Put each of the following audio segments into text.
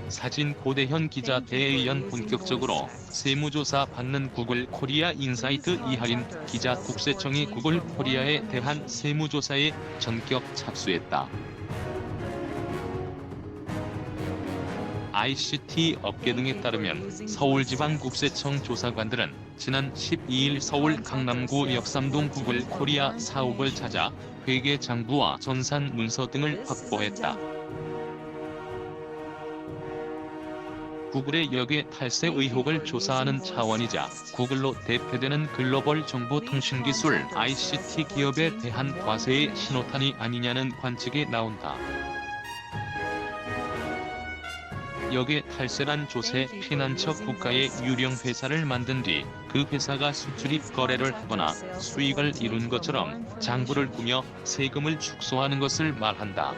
사진 고대현 기자 대의연 본격적으로 세무조사 받는 구글 코리아 인사이트 이하린 기자 국세청이 구글 코리아에 대한 세무조사에 전격 착수했다. ICT 업계 등에 따르면 서울지방국세청 조사관들은 지난 12일 서울 강남구 역삼동 구글 코리아 사옥을 찾아 회계장부와 전산 문서 등을 확보했다. 구글의 역외 탈세 의혹을 조사하는 차원이자 구글로 대표되는 글로벌 정보통신기술 ICT 기업에 대한 과세의 신호탄이 아니냐는 관측이 나온다. 역외 탈세란 조세 피난처 국가의 유령 회사를 만든 뒤 그 회사가 수출입 거래를 하거나 수익을 이룬 것처럼 장부를 꾸며 세금을 축소하는 것을 말한다.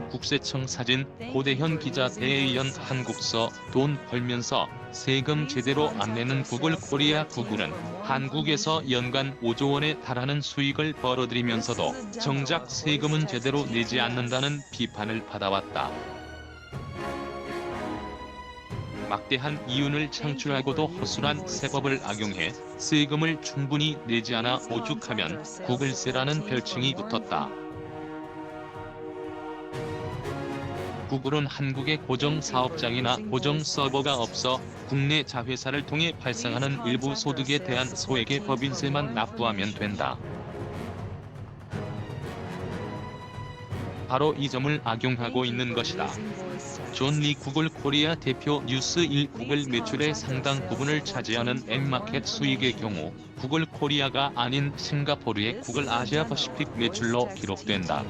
국세청 사진 고대현 기자 대의연 한국서 돈 벌면서 세금 제대로 안 내는 구글 코리아. 구글은 한국에서 연간 5조 원에 달하는 수익을 벌어들이면서도 정작 세금은 제대로 내지 않는다는 비판을 받아왔다. 막대한 이윤을 창출하고도 허술한 세법을 악용해 세금을 충분히 내지 않아 오죽하면 구글세라는 별칭이 붙었다. 구글은 한국에 고정 사업장이나 고정 서버가 없어 국내 자회사를 통해 발생하는 일부 소득에 대한 소액의 법인세만 납부하면 된다. 바로 이 점을 악용하고 있는 것이다. 존 리 구글 코리아 대표 뉴스1 구글 매출의 상당 부분을 차지하는 앱마켓 수익의 경우 구글 코리아가 아닌 싱가포르의 구글 아시아 퍼시픽 매출로 기록된다.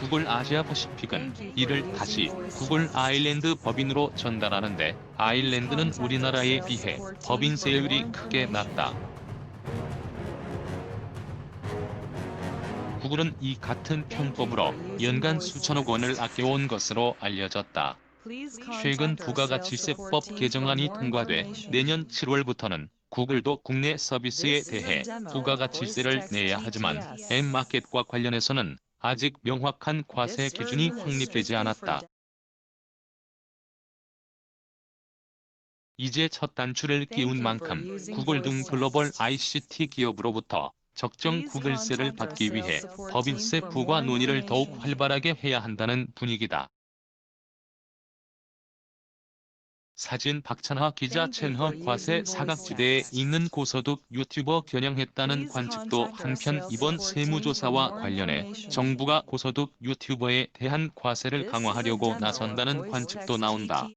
구글 아시아 퍼시픽은 이를 다시 구글 아일랜드 법인으로 전달하는데 아일랜드는 우리나라에 비해 법인세율이 크게 낮다. 구글은 이 같은 편법으로 연간 수천억 원을 아껴온 것으로 알려졌다. 최근 부가가치세법 개정안이 통과돼 내년 7월부터는 구글도 국내 서비스에 대해 부가가치세를 내야 하지만 앱마켓과 관련해서는 아직 명확한 과세 기준이 확립되지 않았다. 이제 첫 단추를 끼운 만큼 구글 등 글로벌 ICT 기업으로부터 적정 구글세를 받기 위해 법인세 부과 논의를 더욱 활발하게 해야 한다는 분위기다. 사진 박찬하 기자 채널 과세 사각지대에 있는 고소득 유튜버 겨냥했다는 관측도 한편 이번 세무조사와 관련해 정부가 고소득 유튜버에 대한 과세를 강화하려고 나선다는 관측도 나온다.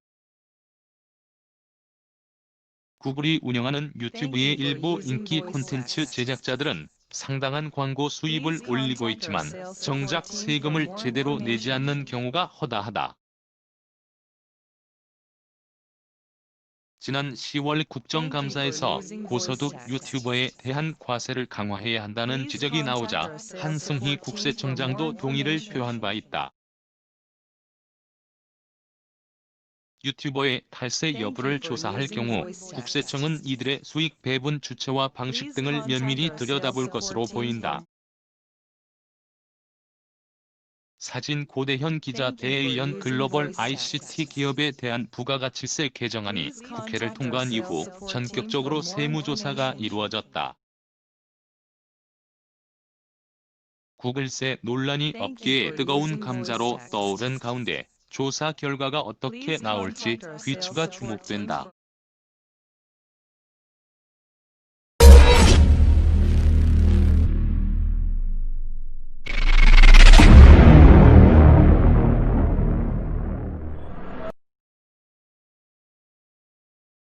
구글이 운영하는 유튜브의 일부 인기 콘텐츠 제작자들은 상당한 광고 수입을 올리고 있지만 정작 세금을 제대로 내지 않는 경우가 허다하다. 지난 10월 국정감사에서 고소득 유튜버에 대한 과세를 강화해야 한다는 지적이 나오자 한승희 국세청장도 동의를 표한 바 있다. 유튜버의 탈세 여부를 조사할 경우 국세청은 이들의 수익 배분 주체와 방식 등을 면밀히 들여다볼 것으로 보인다. 사진 고대현 기자 대의연 글로벌 ICT 기업에 대한 부가가치세 개정안이 국회를 통과한 이후 전격적으로 세무조사가 이루어졌다. 구글세 논란이 업계의 뜨거운 감자로 떠오른 가운데 조사 결과가 어떻게 나올지 귀추가 주목된다.